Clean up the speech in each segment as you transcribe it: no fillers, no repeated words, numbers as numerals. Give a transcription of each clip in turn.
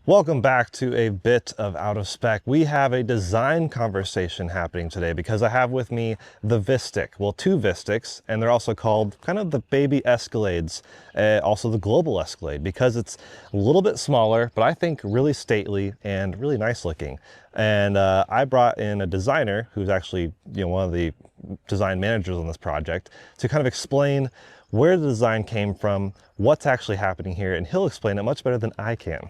Welcome back to a bit of Out of Spec. We have a design conversation happening today because I have with me the Vistiq. Well, two Vistiqs, and they're also called kind of the baby Escalades, also the global Escalade, because it's a little bit smaller, but I think really stately and really nice looking. And I brought in a designer who's actually one of the design managers on this project to kind of explain where the design came from, what's actually happening here, and he'll explain it much better than I can.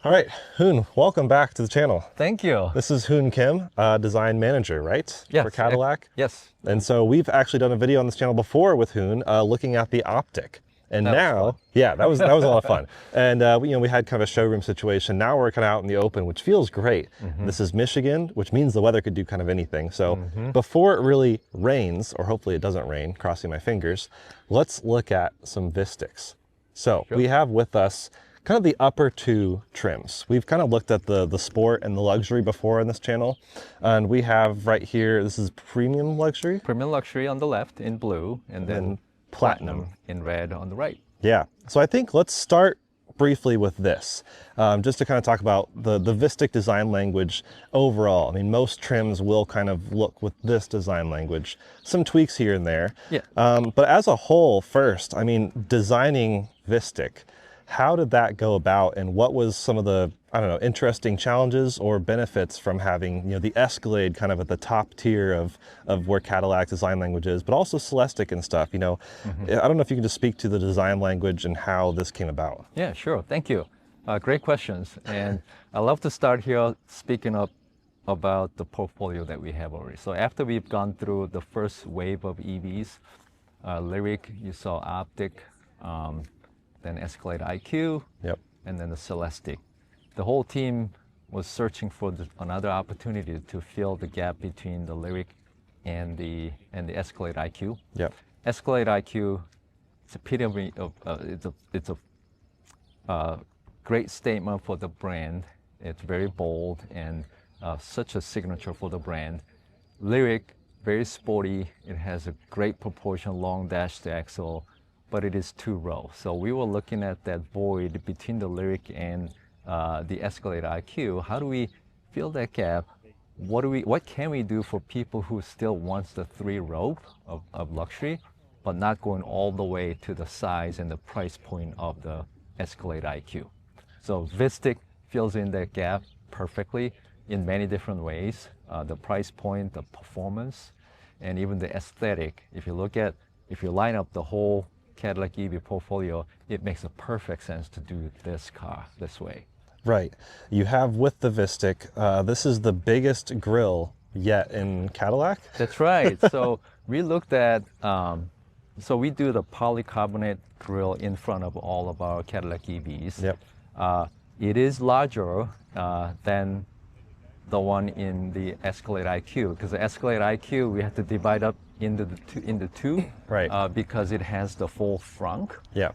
All right, Hoon, welcome back to the channel. Thank you. This is Hoon Kim, design manager, right? Yes. For Cadillac? Yes. And so we've actually done a video on this channel before with Hoon, looking at the optic. And now, yeah, that was a lot of fun. And we had kind of a showroom situation. Now we're kind of out in the open, which feels great. This is Michigan, which means the weather could do kind of anything. So before it really rains, or hopefully it doesn't rain, crossing my fingers, let's look at some Vistiqs. So we have with us kind of the upper two trims. We've kind of looked at the sport and the luxury before on this channel. And we have right here, this is premium luxury. Premium luxury on the left in blue, and then platinum in red on the right. Yeah, so I think let's start briefly with this, just to kind of talk about the Vistiq design language overall. I mean, most trims will kind of look with this design language, some tweaks here and there. Yeah. But as a whole, first, I mean, designing Vistiq, how did that go about, and what was some of the, I don't know, interesting challenges or benefits from having, the Escalade kind of at the top tier of where Cadillac design language is, but also Celestiq and stuff, I don't know if you can just speak to the design language and how this came about. Yeah, sure. Thank you. Great questions. And I love to start here speaking about the portfolio that we have already. So after we've gone through the first wave of EVs, Lyriq, you saw Optic, then Escalade IQ, and then the Celestiq. The whole team was searching for another opportunity to fill the gap between the Lyriq and the Escalade IQ. Yep. Escalade IQ, it's epitome of it's a great statement for the brand. It's very bold and such a signature for the brand. Lyriq, very sporty. It has a great proportion, long dash to axle, but it is two-row. So we were looking at that void between the Lyriq and the Escalade IQ. How do we fill that gap? What can we do for people who still wants the three-row of luxury, but not going all the way to the size and the price point of the Escalade IQ? So Vistiq fills in that gap perfectly in many different ways. The price point, the performance, and even the aesthetic. If you line up the whole Cadillac EV portfolio, it makes a perfect sense to do this car this way. Right. You have with the Vistiq, this is the biggest grille yet in Cadillac. That's right. So we looked at, so we do the polycarbonate grille in front of all of our Cadillac EVs. Yep. It is larger than the one in the Escalade IQ, because the Escalade IQ we have to divide up into two, right? Because it has the full frunk. Yeah.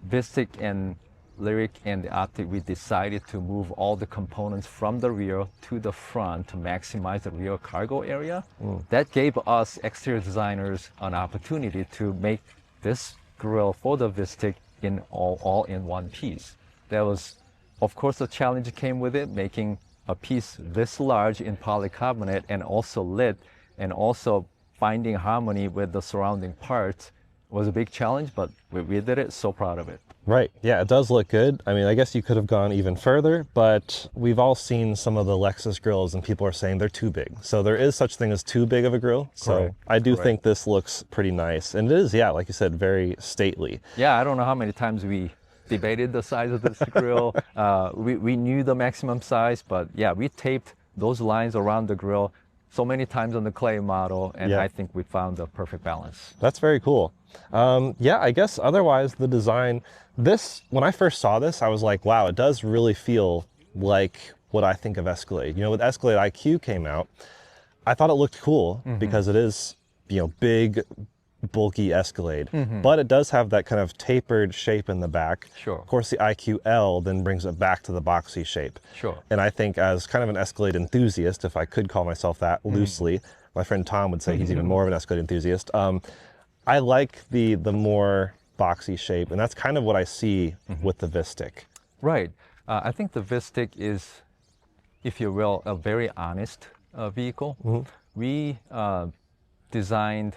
Vistic and Lyriq and the Optic, we decided to move all the components from the rear to the front to maximize the rear cargo area. That gave us exterior designers an opportunity to make this grille for the Vistiq in all in one piece. There was, of course, a challenge came with it, making a piece this large in polycarbonate and also lit, and also finding harmony with the surrounding parts was a big challenge, but we did it. So proud of it. Right. Yeah, it does look good. I mean, I guess you could have gone even further, but we've all seen some of the Lexus grills and people are saying they're too big. So there is such thing as too big of a grill. So Correct. I do think this looks pretty nice. And it is, yeah, like you said, very stately. Yeah, I don't know how many times we debated the size of this grill. We knew the maximum size, but yeah, we taped those lines around the grill so many times on the clay model, and I think we found the perfect balance. That's very cool. Yeah, I guess otherwise the design, when I first saw this, I was like, wow, it does really feel like what I think of Escalade. When Escalade IQ came out, I thought it looked cool because it is, big, bulky Escalade, but it does have that kind of tapered shape in the back. Sure. Of course, the IQL then brings it back to the boxy shape. Sure. And I think as kind of an Escalade enthusiast, if I could call myself that loosely, my friend Tom would say he's even more of an Escalade enthusiast. I like the more boxy shape, and that's kind of what I see with the Vistiq. Right. I think the Vistic is, if you will, a very honest vehicle. We designed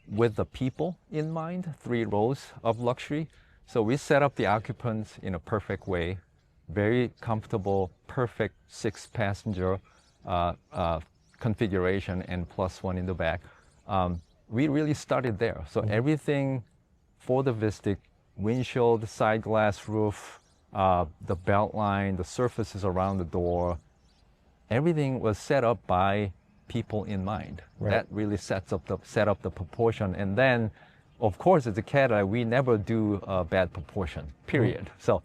with the people in mind, 3 rows of luxury. So we set up the occupants in a perfect way, very comfortable, perfect 6-passenger configuration and +1 in the back. We really started there. So everything for the Vistic, windshield, side glass roof, the belt line, the surfaces around the door, everything was set up by people in mind. Right. That really set up the proportion. And then, of course, as a Cadillac, we never do a bad proportion, period. So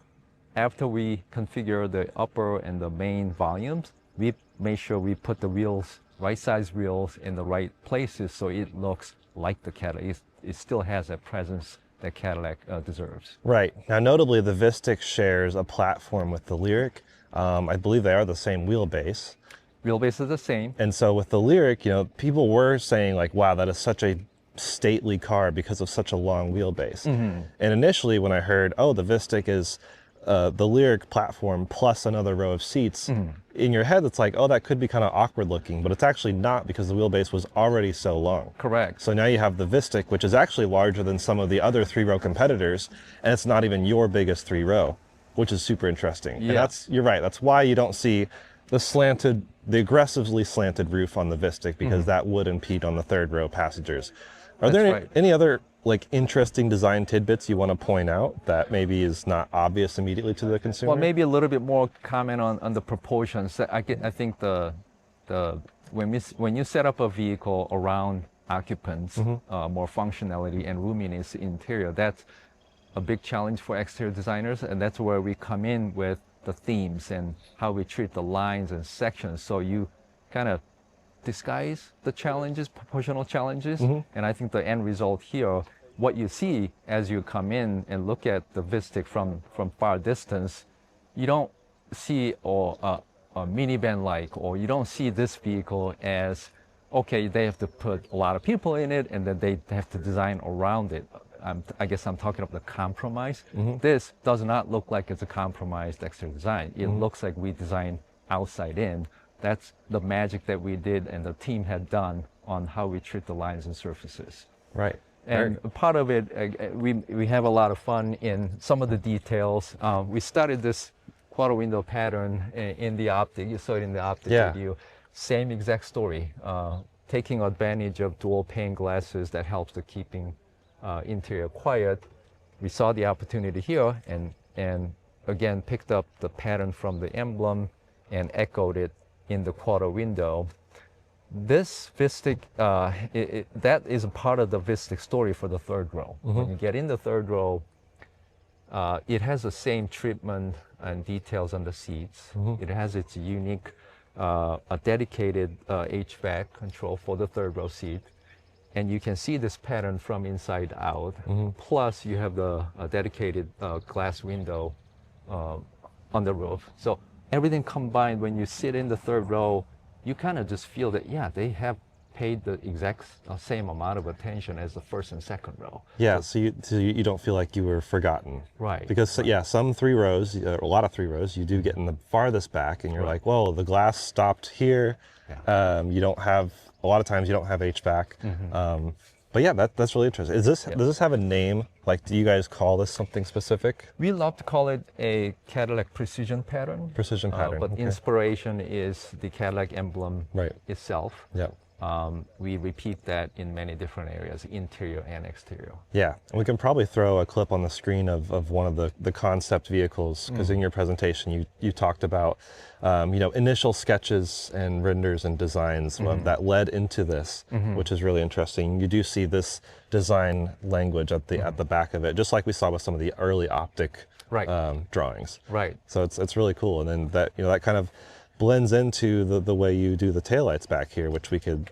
after we configure the upper and the main volumes, we make sure we put the wheels, right size wheels in the right places so it looks like the Cadillac. It still has that presence that Cadillac deserves. Right. Now, notably, the Vistiq shares a platform with the Lyriq. I believe they are the same wheelbase. Wheelbase is the same. And so with the Lyriq, you know, people were saying like, wow, that is such a stately car because of such a long wheelbase. And initially when I heard, oh, the Vistiq is the Lyriq platform plus another row of seats, in your head it's like, oh, that could be kind of awkward looking, but it's actually not because the wheelbase was already so long. Correct. So now you have the Vistiq, which is actually larger than some of the other 3-row competitors, and it's not even your biggest 3-row, which is super interesting. Yeah. And that's, you're right, that's why you don't see the aggressively slanted roof on the Vistiq, because that would impede on the 3rd-row passengers. Are there any other like interesting design tidbits you want to point out that maybe is not obvious immediately to the consumer? Well, maybe a little bit more comment on the proportions. I think when you set up a vehicle around occupants, more functionality and roominess interior, that's a big challenge for exterior designers, and that's where we come in with the themes and how we treat the lines and sections. So you kind of disguise the challenges, proportional challenges, and I think the end result here, what you see as you come in and look at the Vistiq from far distance, you don't see a minivan-like, or you don't see this vehicle as, okay, they have to put a lot of people in it and then they have to design around it. I guess I'm talking about the compromise. This does not look like it's a compromised exterior design. It looks like we designed outside in. That's the magic that we did and the team had done on how we treat the lines and surfaces. Right. And part of it, we have a lot of fun in some of the details. We started this quarter window pattern in the optic. You saw it in the optic video. Same exact story. Taking advantage of dual pane glasses that helps the keeping interior quiet. We saw the opportunity here and again picked up the pattern from the emblem and echoed it in the quarter window. This Vistiq, that is a part of the Vistiq story for the 3rd row. When you get in the 3rd row, it has the same treatment and details on the seats. It has its unique, a dedicated HVAC control for the 3rd row seat. And you can see this pattern from inside out. Plus, you have the dedicated glass window on the roof. So everything combined, when you sit in the 3rd row, you kind of just feel that, yeah, they have paid the exact same amount of attention as the 1st and 2nd row. Yeah, so you don't feel like you were forgotten. Right. Because, yeah, some 3 rows, a lot of 3 rows, you do get in the farthest back and you're like, whoa, the glass stopped here. You don't have, a lot of times you don't have HVAC. But yeah, that's really interesting. Does this have a name? Like, do you guys call this something specific? We love to call it a Cadillac precision pattern. Precision pattern. But inspiration is the Cadillac emblem itself. Yeah. We repeat that in many different areas, interior and exterior. Yeah, and we can probably throw a clip on the screen of one of the concept vehicles, because in your presentation you talked about initial sketches and renders and designs that led into this, which is really interesting. You do see this design language at the back of it, just like we saw with some of the early optic drawings. Right. So it's really cool, and then that kind of blends into the way you do the taillights back here, which we could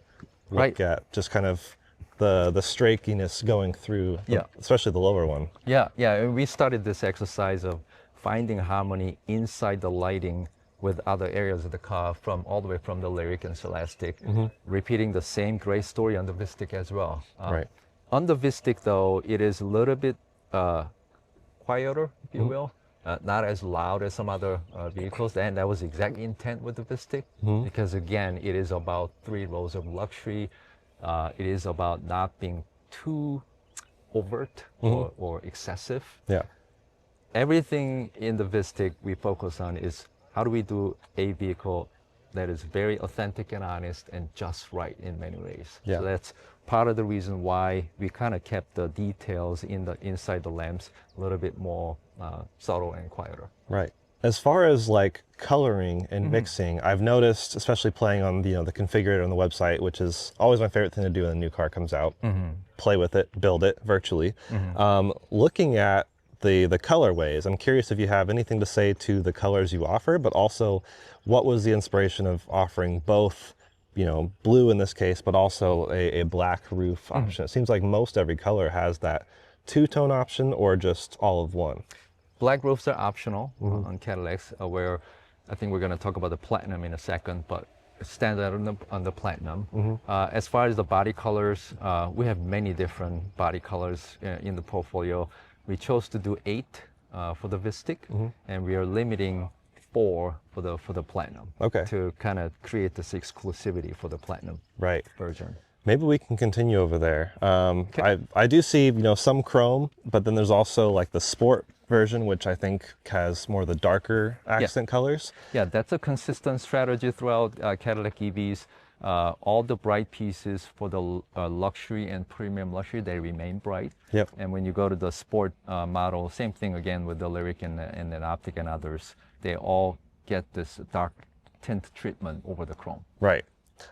look at, just kind of the strakiness going through, especially the lower one. Yeah, we started this exercise of finding harmony inside the lighting with other areas of the car, from all the way from the Lyriq and Celestiq, repeating the same great story on the Vistiq as well. Right. On the Vistiq, though, it is a little bit quieter, if you will. Not as loud as some other vehicles, and that was exactly intent with the Vistiq, because again, it is about 3 rows of luxury. It is about not being too overt or excessive. Yeah. Everything in the Vistiq we focus on is how do we do a vehicle that is very authentic and honest and just right in many ways. Yeah. So that's part of the reason why we kind of kept the details inside the lamps a little bit more subtle and quieter. Right. As far as like coloring and mixing, I've noticed, especially playing on the configurator on the website, which is always my favorite thing to do when a new car comes out, play with it, build it virtually. Looking at the colorways, I'm curious if you have anything to say to the colors you offer, but also what was the inspiration of offering both, blue in this case, but also a black roof option? It seems like most every color has that two-tone option or just all of one. Black roofs are optional on Cadillacs, where I think we're going to talk about the platinum in a second, but standard on the platinum. As far as the body colors, we have many different body colors in the portfolio. We chose to do 8 for the Vistiq, and we are limiting 4 for the platinum. Okay. To kind of create this exclusivity for the platinum version. Maybe we can continue over there. Okay. I do see, some chrome, but then there's also like the sport version, which I think has more of the darker accent colors. Yeah, that's a consistent strategy throughout Cadillac EVs. All the bright pieces for the luxury and premium luxury, they remain bright. Yep. And when you go to the sport model, same thing again with the Lyriq and the Optic and others, they all get this dark tint treatment over the chrome. Right.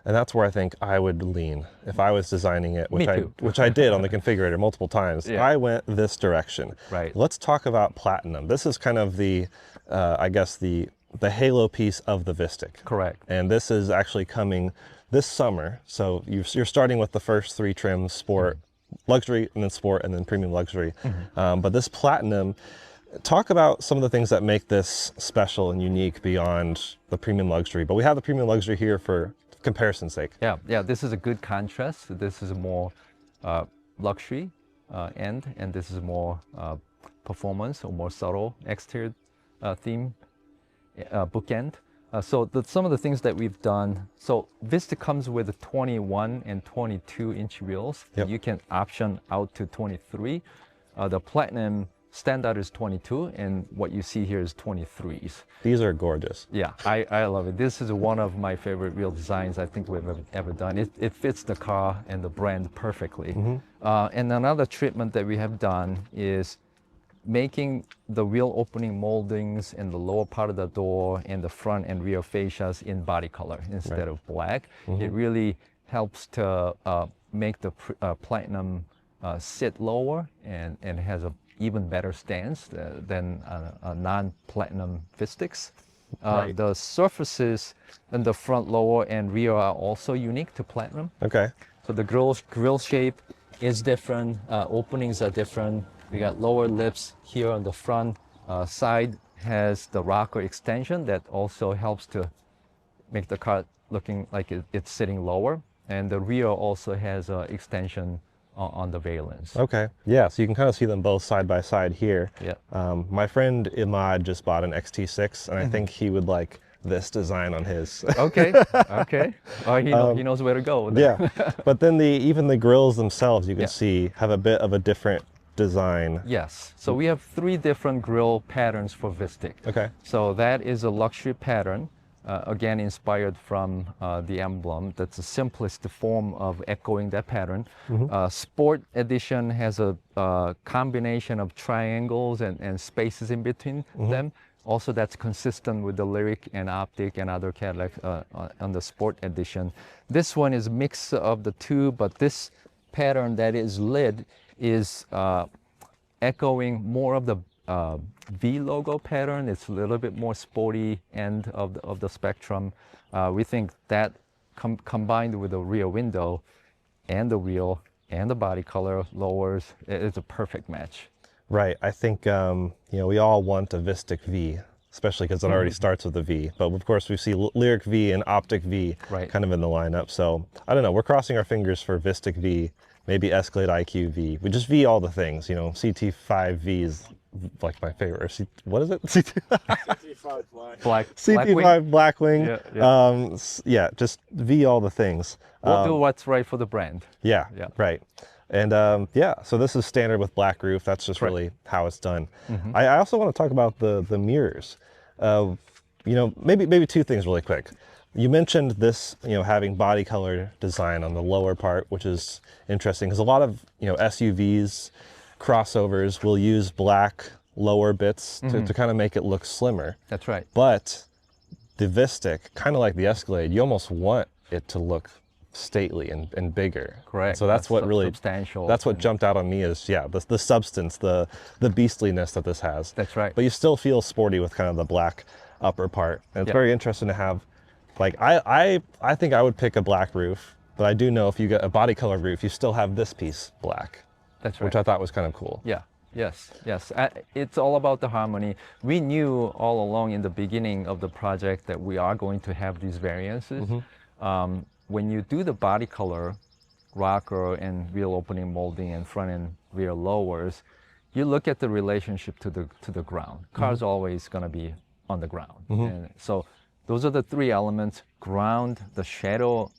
And that's where I think I would lean if I was designing it, Me too. which I did on the configurator multiple times. Yeah. I went this direction. Right. Let's talk about platinum. This is kind of the, I guess the halo piece of the Vistiq. Correct. And this is actually coming this summer. So you're starting with the first 3 trims: sport, luxury, and then sport, and then premium luxury. But this platinum, talk about some of the things that make this special and unique beyond the premium luxury. But we have the premium luxury here for comparison's sake. Yeah, this is a good contrast. This is more luxury end, and this is more performance or more subtle exterior theme bookend. So some of the things that we've done, so Vista comes with 21 and 22 inch wheels. Yep. You can option out to 23. The Platinum standard is 22, and what you see here is 23s. These are gorgeous. Yeah, I love it. This is one of my favorite wheel designs I think we've ever done. It fits the car and the brand perfectly. And another treatment that we have done is making the wheel opening moldings in the lower part of the door and the front and rear fascias in body color instead of black. It really helps to make the Platinum sit lower and has a even better stance than non-platinum Vistiqs. The surfaces in the front, lower, and rear are also unique to Platinum. Okay. So the grill shape is different, openings are different. We got lower lips here on the front. Side has the rocker extension that also helps to make the car looking like it's sitting lower. And the rear also has an extension on the valence. Okay. Yeah, so you can kind of see them both side by side here. Yeah. My friend Imad just bought an XT6, and I think he would like this design on his. Okay. Okay. Oh, he knows where to go. Yeah. But then even the grills themselves, you can see, have a bit of a different design. Yes. So we have 3 different grill patterns for Vistiq. Okay. So that is a luxury pattern. Again, inspired from the emblem. That's the simplest form of echoing that pattern. Sport edition has a combination of triangles and spaces in between them. Also, that's consistent with the Lyriq and Optic and other Cadillac on the Sport edition. This one is a mix of the two, but this pattern that is lit is echoing more of the V logo pattern. It's a little bit more sporty end of the spectrum. We think that combined with the rear window and the wheel and the body color lowers, it's a perfect match. Right. I think we all want a Vistiq V especially because it already starts with a V. But of course, we see Lyric V and Optic V kind of in the lineup. So I don't know. We're crossing our fingers for Vistic V, maybe Escalade IQ V. We just V all the things. You know, CT5V is like my favorite. Or what is it? CT5 Black. CT5 Blackwing. Yeah, Yeah, just V all the things. We'll do what's right for the brand. Yeah, right. And yeah, so this is standard with black roof. That's just really how it's done. I also want to talk about the mirrors. You know, maybe two things really quick. You mentioned this, you know, having body color design on the lower part, which is interesting because a lot of, you know, SUVs, crossovers will use black lower bits to kind of make it look slimmer. That's right. But the Vistiq, kind of like the Escalade, you almost want it to look stately and bigger. Correct. So that's what really substantial. That's what jumped out on me is the substance, the beastliness that this has. That's right. But you still feel sporty with kind of the black upper part. And it's very interesting to have, like, I think I would pick a black roof, but I do know if you get a body color roof, you still have this piece black. That's right. Which I thought was kind of cool. Yeah. Yes. It's all about the harmony. We knew all along in the beginning of the project that we are going to have these variances. When you do the body color, rocker and wheel opening molding and front and rear lowers, you look at the relationship to the ground. Car's always going to be on the ground. And so those are the three elements: ground, the shadow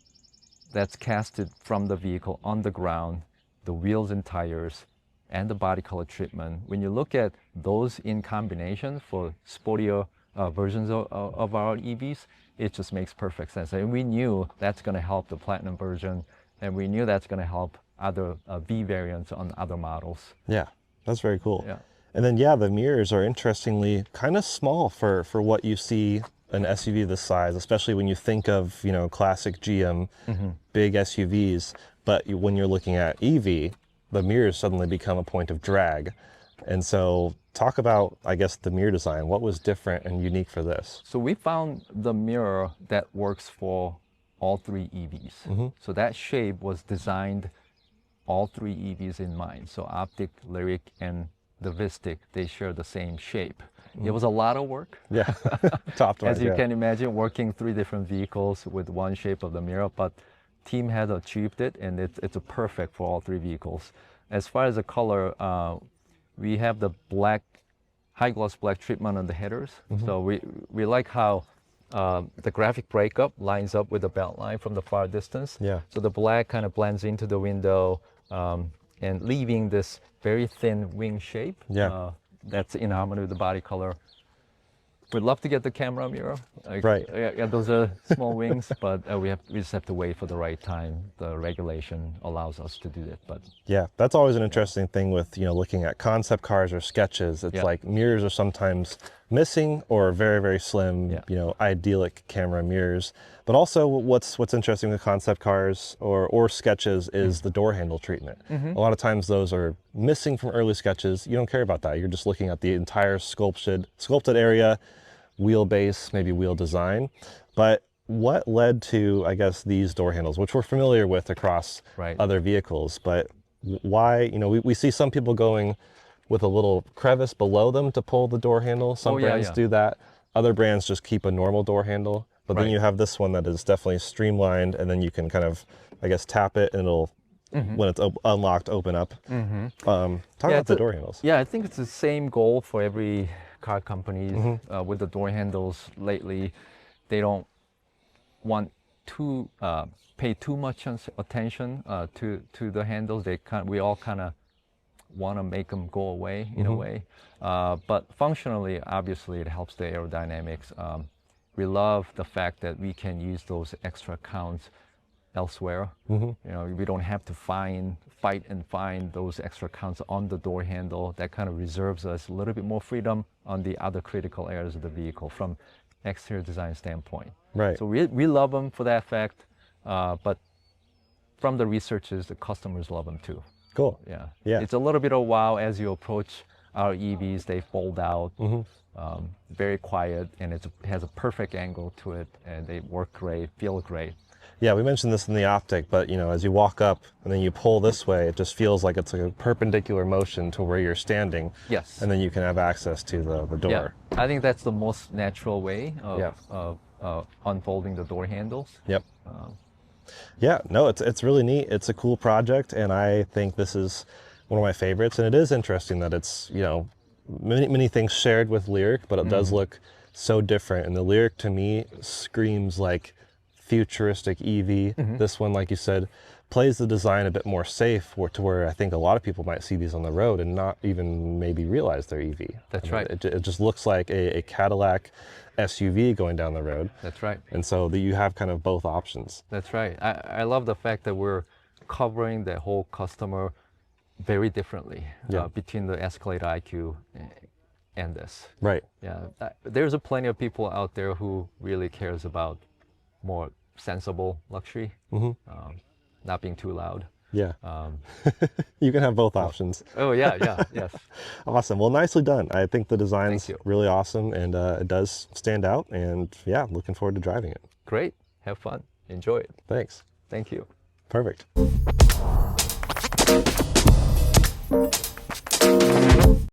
that's casted from the vehicle on the ground, the wheels and tires, and the body color treatment. When you look at those in combination for sportier versions of our EVs, it just makes perfect sense. And we knew that's going to help the Platinum version, and we knew that's going to help other V variants on other models. Yeah, that's very cool. Yeah. And then, the mirrors are interestingly kind of small for what you see an SUV this size, especially when you think of, you know, classic GM, big SUVs. But when you're looking at EV, the mirrors suddenly become a point of drag. And so talk about, I guess, the mirror design. What was different and unique for this? So we found the mirror that works for all three EVs. So that shape was designed all three EVs in mind. So Optic, Lyric, and the Vistiq, they share the same shape. It was a lot of work. Yeah, top As you can imagine, working three different vehicles with one shape of the mirror, but team had achieved it, and it's a perfect for all three vehicles. As far as the color, we have the black, high gloss black treatment on the headers. So we like how the graphic breakup lines up with the belt line from the far distance. Yeah. So the black kind of blends into the window and leaving this very thin wing shape. Yeah. That's in harmony with the body color. We'd love to get the camera mirror. Right. Yeah, those are small wings, but we just have to wait for the right time. The regulation allows us to do that. But yeah, that's always an interesting thing with, you know, looking at concept cars or sketches. It's like mirrors are sometimes missing or very, very slim, you know, idyllic camera mirrors. But also what's interesting with concept cars or sketches is the door handle treatment. A lot of times those are missing from early sketches. You don't care about that. You're just looking at the entire sculpted area, wheelbase, maybe wheel design. But what led to, I guess, these door handles, which we're familiar with across other vehicles, but why, you know, we see some people going with a little crevice below them to pull the door handle. Some brands do that. Other brands just keep a normal door handle. But then you have this one that is definitely streamlined, and then you can kind of, I guess, tap it and it'll, when it's unlocked, open up. Talk about the door handles. Yeah, I think it's the same goal for every car company with the door handles lately. They don't want to pay too much attention to the handles. We all kind of want to make them go away in a way. But functionally, obviously, it helps the aerodynamics. We love the fact that we can use those extra counts elsewhere. You know, we don't have to fight and find those extra counts on the door handle. That kind of reserves us a little bit more freedom on the other critical areas of the vehicle from exterior design standpoint. Right. So we love them for that fact, but from the researchers, the customers love them too. Cool. Yeah. Yeah. It's a little bit of wow as you approach our EVs. They fold out, very quiet, and it has a perfect angle to it, and they work great, feel great. Yeah, we mentioned this in the Optic, but you know, as you walk up and then you pull this way, it just feels like it's like a perpendicular motion to where you're standing. Yes. And then you can have access to the door. I think that's the most natural way of, Yeah. unfolding the door handles. Yep. Yeah, no, it's really neat. It's a cool project, and I think this is one of my favorites. And it is interesting that it's, you know, many things shared with Lyric, but it does look so different. And the Lyric to me screams like futuristic EV. This one, like you said, plays the design a bit more safe, to where I think a lot of people might see these on the road and not even maybe realize they're EV. That's I mean, right. It just looks like a Cadillac SUV going down the road. That's right. And so you have kind of both options. That's right. I love the fact that we're covering the whole customer very differently between the Escalade IQ and this. Right. Yeah, there's plenty of people out there who really cares about more sensible luxury, not being too loud. Yeah. You can have both options. Oh yeah, yes. Awesome. Well, nicely done. I think the design's Thank you. really awesome, and it does stand out. And yeah, looking forward to driving it. Great. Have fun. Enjoy it. Thanks. Thank you. Perfect.